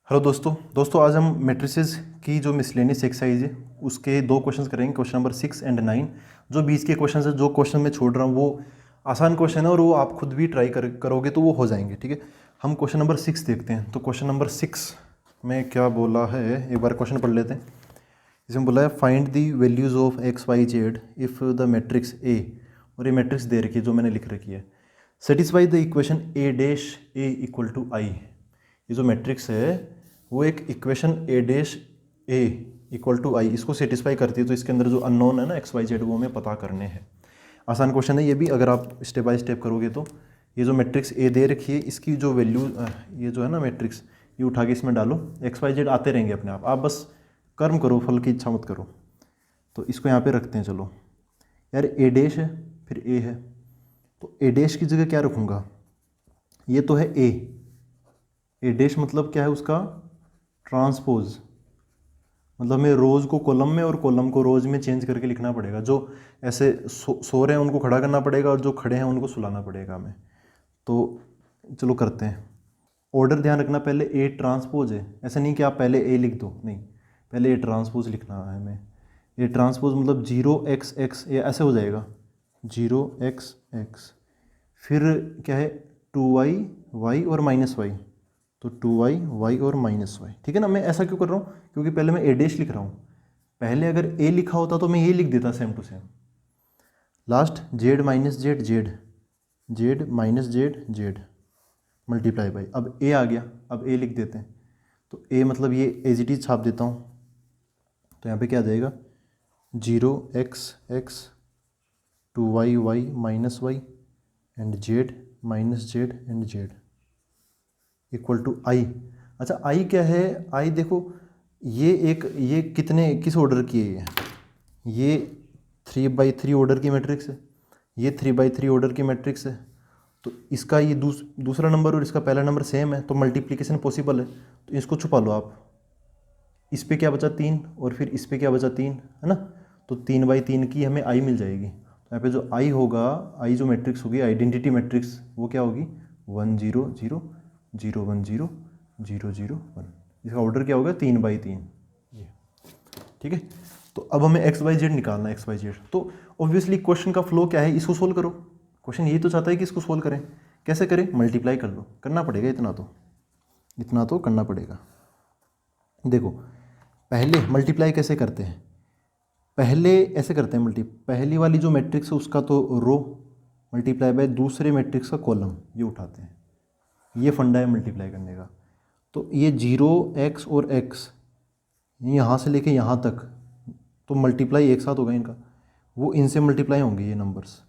Hello दोस्तों आज हम मैट्रिसेस की जो मिसलेनियस एक्सरसाइज है उसके दो क्वेश्चंस करेंगे। Question number 6 and 9। जो बीच के क्वेश्चन है, जो क्वेश्चन मैं छोड़ रहा हूँ वो आसान क्वेश्चन है और वो आप खुद भी ट्राई करोगे तो वो हो जाएंगे। ठीक है, हम क्वेश्चन नंबर 6 देखते हैं। तो क्वेश्चन नंबर 6 में क्या बोला है, एक बार क्वेश्चन पढ़ लेते हैं। इसमें बोला है find the values of x y z if the matrix A, और ये मैट्रिक्स दे रखी है जो मैंने लिख रखी है, satisfy the equation A dash A equal to I. ये जो मैट्रिक्स है वो एक equation A dash A equal to I इसको सेटिस्फाई करती है। तो इसके अंदर जो अननोन है ना एक्स वाई जेड वो हमें पता करने हैं। आसान क्वेश्चन है ये भी, अगर आप स्टेप बाय स्टेप करोगे तो। ये जो मैट्रिक्स ए दे रखी है इसकी जो वैल्यू, ये जो है ना मैट्रिक्स, ये उठा के इसमें डालो, एक्स वाई जेड आते रहेंगे अपने आप बस कर्म करो, फल की इच्छा मत करो। तो इसको यहाँ पे रखते हैं। चलो यार, ए डैश है फिर ए है, तो ए डैश की जगह क्या रखूँगा, ये तो है ए डैश मतलब क्या है उसका ट्रांसपोज, मतलब हमें रोज़ को कॉलम में और कॉलम को रोज़ में चेंज करके लिखना पड़ेगा। जो ऐसे सो रहे हैं उनको खड़ा करना पड़ेगा और जो खड़े हैं उनको सुलाना पड़ेगा हमें। तो चलो करते हैं। ऑर्डर ध्यान रखना, पहले ए ट्रांसपोज है, ऐसा नहीं कि आप पहले ए लिख दो, नहीं, पहले ए ट्रांसपोज लिखना है हमें। ए ट्रांसपोज मतलब 0x(x), ये ऐसे हो जाएगा 0x(x), फिर क्या है 2y y और -y, तो 2y y और -y। ठीक है ना, मैं ऐसा क्यों कर रहा हूँ, क्योंकि पहले मैं ए डैश लिख रहा हूँ। पहले अगर ए लिखा होता तो मैं ये लिख देता same to same. Last z minus z z, z minus z z multiply by, अब ए आ गया, अब ए लिख देते हैं। तो ए मतलब ये एज इट इज छाप देता हूँ, तो यहाँ पे क्या आ जाएगा 0x(x), 2y y and Z minus Z and Z equal to I. अच्छा आई क्या है, आई देखो ये कितने किस ऑर्डर की है, ये 3/3 ऑर्डर की मैट्रिक्स है, ये 3/3 ऑर्डर की मैट्रिक्स है। तो इसका ये दूसरा नंबर और इसका पहला नंबर सेम है, तो मल्टीप्लिकेशन पॉसिबल है। तो इसको छुपा लो आप, इस पे क्या बचा 3 और फिर इस पे क्या बचा 3, है ना। तो 3/3 की हमें आई मिल जाएगी। तो यहाँ पे जो आई होगा, आई जो मैट्रिक्स होगी आइडेंटिटी मैट्रिक्स, वो क्या होगी 1 0 0 0 1 0 0 0 1। इसका ऑर्डर क्या होगा 3/3 ये। ठीक है, तो अब हमें एक्स वाई जेड निकालना है, एक्स वाई जेड। तो ऑब्वियसली क्वेश्चन का फ्लो क्या है, इसको सोल्व करो। क्वेश्चन यही तो चाहता है कि इसको सोल्व करें। कैसे करें, मल्टीप्लाई कर लो, करना पड़ेगा इतना तो करना पड़ेगा। देखो पहले मल्टीप्लाई कैसे करते हैं, पहले ऐसे करते हैं पहली वाली जो मैट्रिक्स है उसका तो रो मल्टीप्लाई बाय दूसरे मैट्रिक्स का कॉलम, ये उठाते हैं। ये फंडा है मल्टीप्लाई करने का। तो ये 0x और x यहाँ से लेके यहाँ तक, तो मल्टीप्लाई एक साथ होगा इनका, वो इनसे मल्टीप्लाई होंगे ये नंबर्स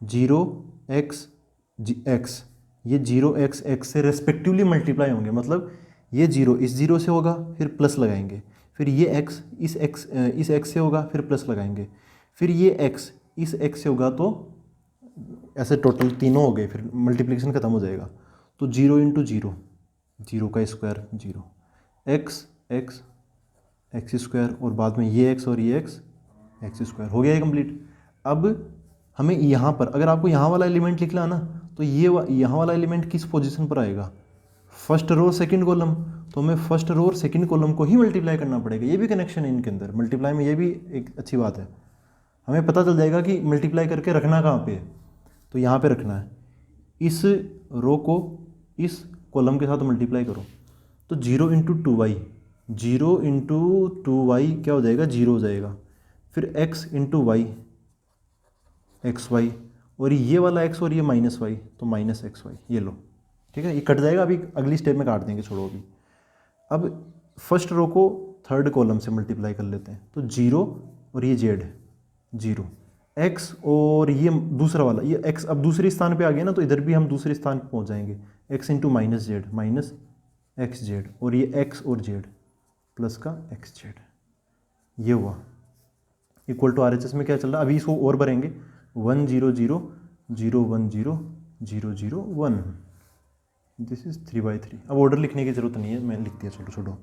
0x x, ये 0x से रेस्पेक्टिवली मल्टीप्लाई होंगे। मतलब ये 0 इस 0 से होगा फिर प्लस लगाएंगे, फिर ये x इस x से होगा फिर प्लस लगाएंगे, फिर ये x इस x से होगा, तो ऐसे टोटल तीनों हो गए, फिर मल्टीप्लिकेशन ख़त्म हो जाएगा। तो 0 × 0, 0 का स्क्वायर 0, एक्स स्क्वायर, और बाद में ये x और ये एक्स स्क्वायर, हो गया ये कंप्लीट। अब हमें यहाँ पर अगर आपको यहाँ वाला एलिमेंट लिखना है ना, तो यहाँ वाला एलिमेंट किस पोजीशन पर आएगा, फर्स्ट रो सेकंड कॉलम, तो हमें फर्स्ट रो और सेकंड कॉलम को ही मल्टीप्लाई करना पड़ेगा। ये भी कनेक्शन है इनके अंदर, मल्टीप्लाई में ये भी एक अच्छी बात है, हमें पता चल जाएगा कि मल्टीप्लाई करके रखना कहाँ पे है। तो यहाँ पे रखना है, इस रो को इस कॉलम के साथ मल्टीप्लाई करो। तो 0 × 2y, 0 × 2y क्या हो जाएगा 0 हो जाएगा, फिर x × y xy, और ये वाला x और ये -y, तो -xy, ये लो। ठीक है, ये कट जाएगा, अभी अगली स्टेप में काट देंगे, छोड़ो अभी। अब फर्स्ट रो को थर्ड कॉलम से मल्टीप्लाई कर लेते हैं। तो 0 और ये z 0, x और ये दूसरा वाला ये x अब दूसरे स्थान पे आ गया ना, तो इधर भी हम दूसरे स्थान पे पहुंच जाएंगे, x × -z -xz, और ये x और z प्लस का xz, ये हुआ इक्वल टू RHS में क्या चल रहा है। अभी इसको और भरेंगे 1 0 0 0 1 0 0 0 1, दिस इज 3/3। अब ऑर्डर लिखने की जरूरत नहीं है, मैं लिख दिया, चलो छोड़ो।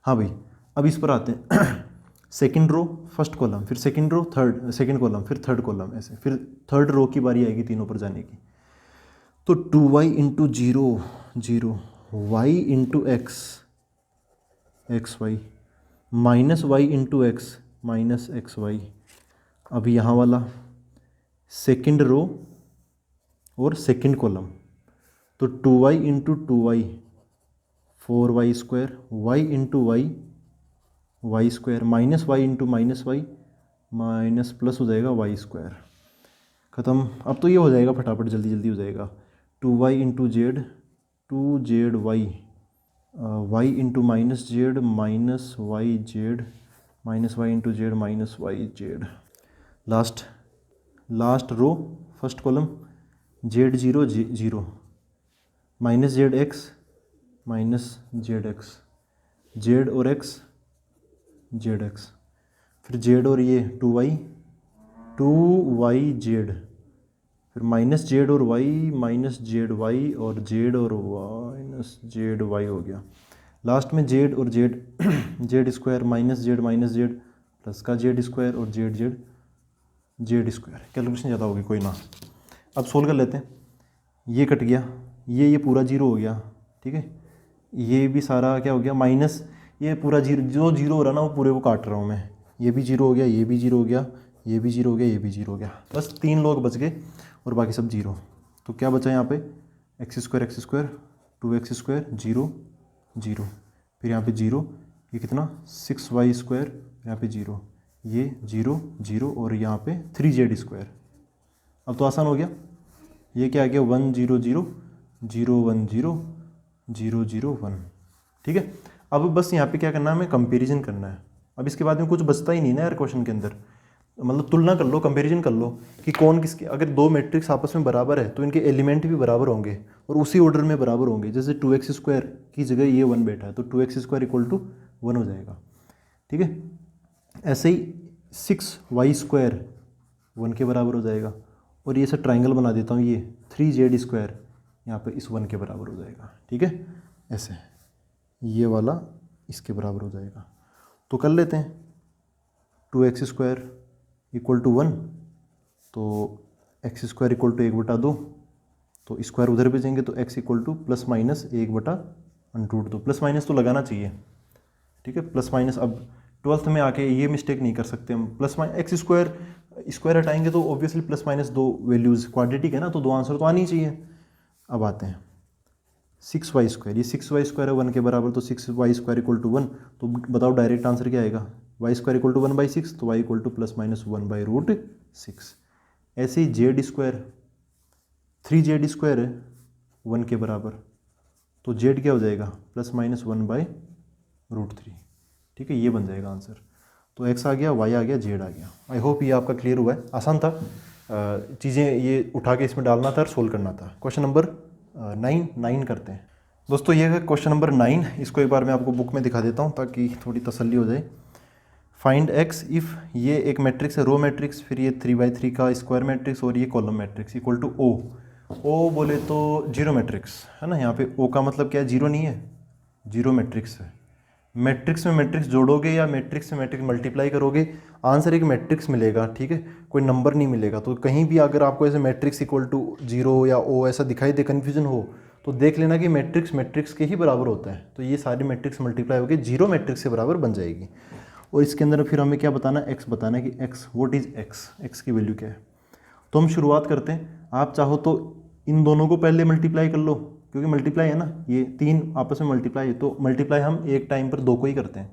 हाँ भाई, अब इस पर आते हैं। सेकंड रो फर्स्ट कॉलम, फिर second row third second column, फिर थर्ड कॉलम, ऐसे फिर थर्ड रो की बारी आएगी तीनों पर जाने की। तो 2y × 0 0 y × x x y minus y into x minus x y. अब यहाँ वाला सेकेंड रो और सेकेंड कॉलम, तो 2y into 2y 4y square, y into y square minus y into minus y minus plus हो जाएगा Y square. ख़त्म। अब तो ये हो जाएगा फटाफट, जल्दी जल्दी हो जाएगा। 2y into z 2zy y into minus z minus y z minus y into z minus y z. Last row first column z zero zero minus z x minus z x, z और x z x, फिर z और ये 2y z, फिर minus z और y minus z y और z और minus z y हो गया। लास्ट में जेड और z z square minus Z plus का जेड स्क्वायर और जेड स्क्वायर। कैलकुलेशन ज़्यादा होगी, कोई ना। अब सोल्व कर लेते हैं। ये कट गया, ये पूरा जीरो हो गया, ठीक है। ये भी सारा क्या हो गया माइनस, ये पूरा जीरो, जो जीरो हो रहा ना वो पूरे को काट रहा हूँ मैं। ये भी जीरो हो गया, ये भी जीरो हो गया, ये भी जीरो हो गया, ये भी जीरो हो गया। बस 3 लोग बच गए और बाकी सब जीरो। तो क्या बचा यहाँ पे x square 2x square zero zero, फिर यहाँ पे जीरो, ये कितना 6y स्क्वायर, यहाँ पे जीरो, ये जीरो जीरो और यहाँ पे 3z स्क्वायर। अब तो आसान हो गया। ये क्या आ गया 1 0 0 0 1 0 0 0 1, ठीक है। अब बस यहाँ पे क्या करना है, हमें कंपैरिजन करना है। अब इसके बाद में कुछ बचता ही नहीं ना यार क्वेश्चन के अंदर, मतलब तुलना कर लो, कंपैरिजन कर लो कि कौन किसके। अगर दो मैट्रिक्स आपस में बराबर है तो इनके एलिमेंट भी बराबर होंगे और उसी ऑर्डर में बराबर होंगे। जैसे 2x स्क्वायर की जगह ये 1 बैठा है तो 2x स्क्वायर इक्वल टू 1 हो जाएगा, ठीक है। ऐसे ही 6y स्क्वायर 1 के बराबर हो जाएगा और ये ऐसा ट्राइंगल बना देता हूँ, ये 3z स्क्वायर यहाँ पर इस 1 के बराबर हो जाएगा, ठीक है। ऐसे ये वाला इसके बराबर हो जाएगा। तो कर लेते हैं 2x स्क्वायर इक्वल टू 1, तो एक्स स्क्वायर इक्वल टू 1/2, तो स्क्वायर उधर भेजेंगे तो x equal two plus minus 1/√2। Plus minus तो लगाना चाहिए, ठीक है, प्लस माइनस। अब 12th में आके ये मिस्टेक नहीं कर सकते हम, प्लस माइनस एक्स स्क्वायर हटाएंगे तो obviously plus minus 2 values quadratic है ना, तो 2 आंसर तो आनी चाहिए। अब आते हैं 6y स्क्वायर, ये 6y स्क्वायर है 1 के बराबर, तो 6y स्क्वायर इक्वल टू 1, तो बताओ डायरेक्ट आंसर क्या आएगा, y स्क्वायर इक्वल टू 1/6, तो y equal two plus minus 1/√6। ऐसे ही जेड स्क्वायर 3z स्क्वायर है 1 के बराबर, तो z क्या हो जाएगा प्लस माइनस 1/√3, ठीक है, ये बन जाएगा आंसर। तो x आ गया, y आ गया, z आ गया। आई होप ये आपका क्लियर हुआ है। आसान था, चीज़ें ये उठा के इसमें डालना था और सोल्व करना था। क्वेश्चन नंबर 9 करते हैं दोस्तों। ये है क्वेश्चन नंबर 9। इसको एक बार मैं आपको बुक में दिखा देता हूँ ताकि थोड़ी तसल्ली हो जाए। फाइंड x इफ़ ये एक मैट्रिक्स है, रो मैट्रिक्स, फिर ये 3x3 का स्क्वायर मैट्रिक्स और ये column matrix equal to O बोले तो जीरो मैट्रिक्स है ना। यहाँ पे ओ का मतलब क्या है, जीरो नहीं है, जीरो मैट्रिक्स है। मैट्रिक्स में मैट्रिक्स जोड़ोगे या मैट्रिक्स में मैट्रिक्स मल्टीप्लाई करोगे, आंसर एक मैट्रिक्स मिलेगा, ठीक है, कोई नंबर नहीं मिलेगा। तो कहीं भी अगर आपको ऐसे मैट्रिक्स इक्वल टू जीरो या ओ ऐसा दिखाई दे, कन्फ्यूजन हो, तो देख लेना कि मैट्रिक्स के ही बराबर होता है। तो ये सारी मैट्रिक्स मल्टीप्लाई होकर जीरो मैट्रिक्स के बराबर बन जाएगी। और इसके अंदर फिर हमें क्या बताना है, एक्स बताना है कि एक्स व्हाट इज़ एक्स की वैल्यू क्या है। तो हम शुरुआत करते हैं। आप चाहो तो इन दोनों को पहले मल्टीप्लाई कर लो, क्योंकि मल्टीप्लाई है ना, ये 3 आपस में मल्टीप्लाई है, तो मल्टीप्लाई हम एक टाइम पर 2 को ही करते हैं।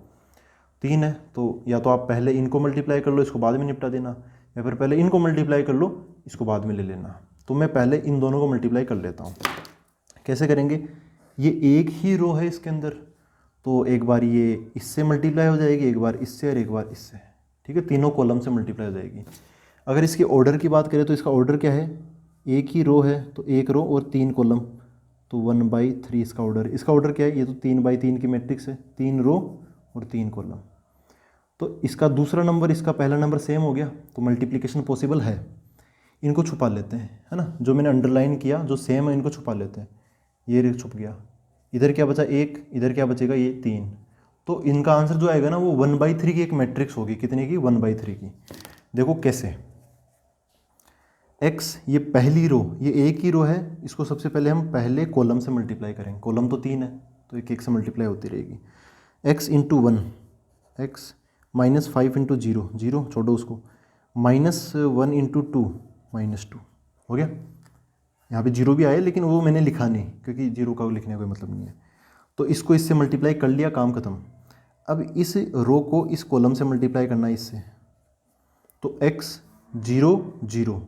3 है तो या तो आप पहले इनको मल्टीप्लाई कर लो, इसको बाद में निपटा देना, या फिर पहले इनको मल्टीप्लाई कर लो, इसको बाद में ले लेना। तो मैं पहले इन दोनों को मल्टीप्लाई कर लेता हूँ। कैसे करेंगे, ये एक ही रो है इसके अंदर, तो एक बार ये इससे मल्टीप्लाई हो जाएगी, एक बार इससे और एक बार इससे, ठीक है, तीनों कॉलम से मल्टीप्लाई हो जाएगी। अगर इसके ऑर्डर की बात करें तो इसका ऑर्डर क्या है, एक ही रो है तो एक रो और 3 कॉलम, तो 1/3 इसका ऑर्डर क्या है, ये तो 3/3 की मैट्रिक्स है, 3 रो और 3 कॉलम। तो इसका दूसरा नंबर इसका पहला नंबर सेम हो गया, तो मल्टीप्लिकेशन पॉसिबल है। इनको छुपा लेते हैं, है ना, जो मैंने अंडरलाइन किया जो सेम है इनको छुपा लेते हैं। ये छुप गया, इधर क्या बचा 1, इधर क्या बचेगा ये 3। तो इनका आंसर जो आएगा ना वो 1/3 की एक मैट्रिक्स होगी, कितने की 1/3 की। देखो कैसे, x ये पहली रो, ये एक ही रो है, इसको सबसे पहले हम पहले कॉलम से मल्टीप्लाई करेंगे, कॉलम तो 3 है तो एक एक से मल्टीप्लाई होती रहेगी। X into one, x minus 5 into zero, zero छोड़ो उसको, -1 इंटू टू, -2 हो गया। यहाँ पे जीरो भी आया लेकिन वो मैंने लिखा नहीं क्योंकि जीरो का लिखने का कोई मतलब नहीं है। तो इसको इससे मल्टीप्लाई कर लिया, काम खत्म। अब इस रो को इस कॉलम से मल्टीप्लाई करना है इससे, तो x 0 0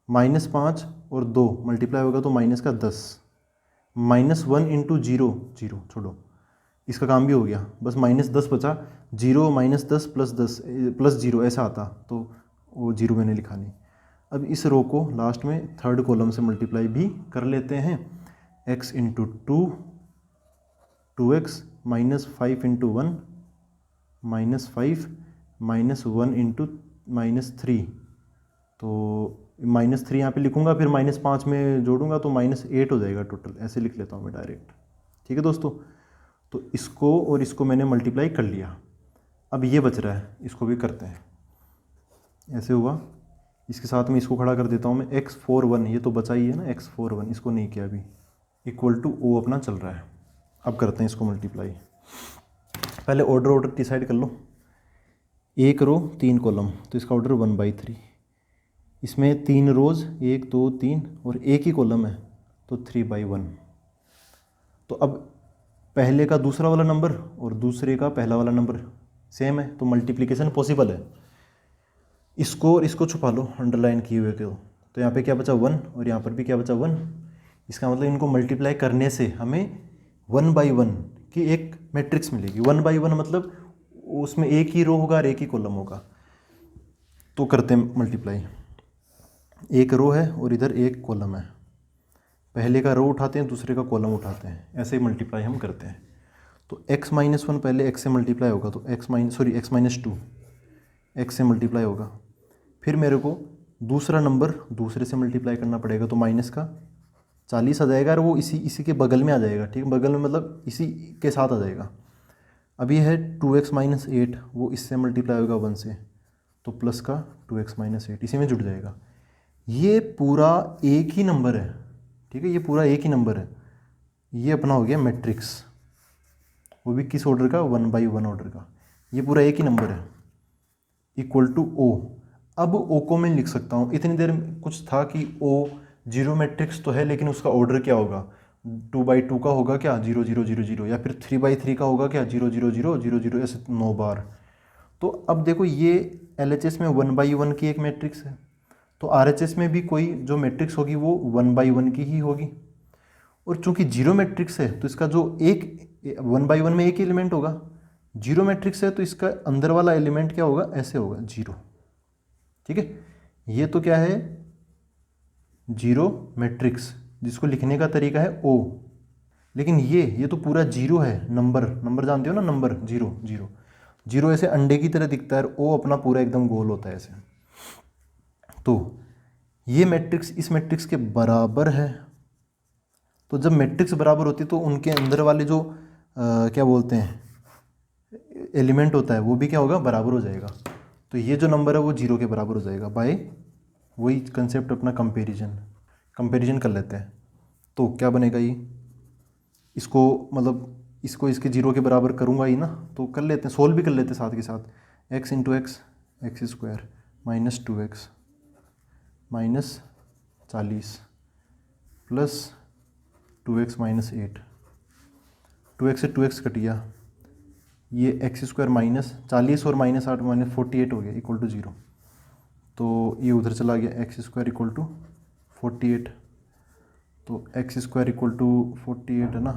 -5 और 2 मल्टीप्लाई होगा तो माइनस का 10, -1 इंटू जीरो, जीरो छोड़ो, इसका काम भी हो गया, बस -10 बचा, 0 -10 +10 +0 ऐसा आता, तो वो जीरो मैंने लिखा नहीं। अब इस रो को लास्ट में थर्ड कॉलम से मल्टीप्लाई भी कर लेते हैं, x into 2x -5 into 1 -5 -1 into -3, तो -3 यहाँ पे लिखूँगा, फिर -5 में जोड़ूंगा तो -8 हो जाएगा टोटल, ऐसे लिख लेता हूँ मैं डायरेक्ट। ठीक है दोस्तों, तो इसको और इसको मैंने मल्टीप्लाई कर लिया। अब ये बच रहा है, इसको भी करते हैं। ऐसे हुआ, इसके साथ में इसको खड़ा कर देता हूँ मैं, x41, ये तो बचा ही है ना x41, इसको नहीं किया अभी, इक्वल टू ओ अपना चल रहा है। अब करते हैं इसको मल्टीप्लाई। पहले ऑर्डर डिसाइड कर लो, एक रो 3 कॉलम, तो इसका ऑर्डर 1/3। इसमें 3 रोज़, 1 2 3 और एक ही कॉलम है तो 3/1। तो अब पहले का दूसरा वाला नंबर और दूसरे का पहला वाला नंबर सेम है, तो मल्टीप्लिकेशन पॉसिबल है। इसको और इसको छुपा लो अंडरलाइन किए हुए को, तो यहाँ पे क्या बचा 1 और यहाँ पर भी क्या बचा 1। इसका मतलब इनको मल्टीप्लाई करने से हमें 1/1 की एक मैट्रिक्स मिलेगी। 1/1 मतलब उसमें एक ही रो होगा और एक ही कॉलम होगा। तो करते हैं मल्टीप्लाई, एक रो है और इधर एक कॉलम है, पहले का रो उठाते हैं दूसरे का कॉलम उठाते हैं, ऐसे ही मल्टीप्लाई हम करते हैं। तो x - 1 पहले x से मल्टीप्लाई होगा, तो x -2 x से मल्टीप्लाई होगा। फिर मेरे को दूसरा नंबर दूसरे से मल्टीप्लाई करना पड़ेगा, तो माइनस का 40 आ जाएगा और वो इसी के बगल में आ जाएगा। ठीक है, बगल में मतलब इसी के साथ आ जाएगा। अब ये है 2x - 8, वो इससे मल्टीप्लाई होगा 1 से, तो प्लस का 2x - 8 इसी में जुड़ जाएगा। ये पूरा एक ही नंबर है। ठीक है, ये पूरा एक ही नंबर है। ये अपना हो गया मैट्रिक्स, वो भी किस ऑर्डर का, 1/1 ऑर्डर का। ये पूरा एक ही नंबर है, इक्वल टू ओ। अब ओ को मैं लिख सकता हूँ, इतनी देर कुछ था कि ओ जीरो मैट्रिक्स तो है लेकिन उसका ऑर्डर क्या होगा, 2/2 का होगा क्या, 0 0 0 0, या फिर 3/3 का होगा क्या, 0 0 0 0 0, ऐसे 9 बार। तो अब देखो ये LHS में 1/1 की एक मैट्रिक्स है, तो RHS में भी कोई जो मैट्रिक्स होगी वो 1/1 की ही होगी। और चूंकि जीरो मैट्रिक्स है तो इसका जो एक 1/1 में एक ही एलिमेंट होगा, जीरो मैट्रिक्स है तो इसका अंदर वाला एलिमेंट क्या होगा, ऐसे होगा 0। ठीक है, ये तो क्या है, जीरो मैट्रिक्स, जिसको लिखने का तरीका है ओ। लेकिन ये तो पूरा जीरो है, नंबर जानते हो ना, नंबर 0 0 0 ऐसे अंडे की तरह दिखता है, ओ अपना पूरा एकदम गोल होता है ऐसे। तो ये मैट्रिक्स इस मैट्रिक्स के बराबर है। तो जब मैट्रिक्स बराबर होती है तो उनके अंदर वाले जो क्या बोलते हैं एलिमेंट होता है वो भी क्या होगा, बराबर हो जाएगा। तो ये जो नंबर है वो 0 के बराबर हो जाएगा बाय वही कंसेप्ट अपना कंपैरिजन कर लेते हैं। तो क्या बनेगा, ये इसको मतलब इसको इसके 0 के बराबर करूँगा ही ना, तो कर लेते हैं, सोल्व भी कर लेते हैं साथ के साथ। x into x x² -2x -40 plus 2x - 8, 2x से 2x कट गया, ये x² -40 और -8 -48 हो गया, इक्वल टू 0। तो ये उधर चला गया, x² इक्वल टू 48, तो x² इक्वल टू 48 है ना,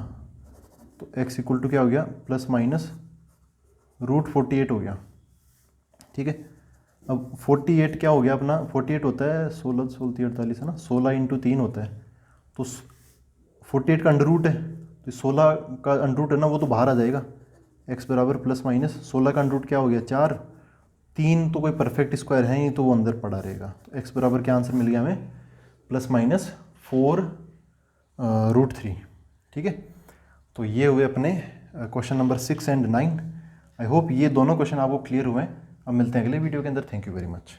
तो x इक्वल टू क्या हो गया, प्लस माइनस √48 हो गया। ठीक है, अब 48 क्या हो गया अपना, 48 होता है 16 16 48 है ना, 16 इंटू 3 होता है, तो 48 का अंडर रूट है, तो 16 का अंडर रूट है ना वो तो बाहर आ जाएगा, x बराबर प्लस माइनस 16 का अंडर रूट क्या हो गया 4, 3 तो कोई परफेक्ट स्क्वायर है ही तो वो अंदर पड़ा रहेगा, तो x बराबर क्या आंसर मिल गया हमें, +4√3। ठीक है, तो ये हुए अपने question number 6 and 9। I hope ये दोनों क्वेश्चन आपको क्लियर हुए हैं। अब मिलते हैं अगले वीडियो के अंदर। Thank you very much.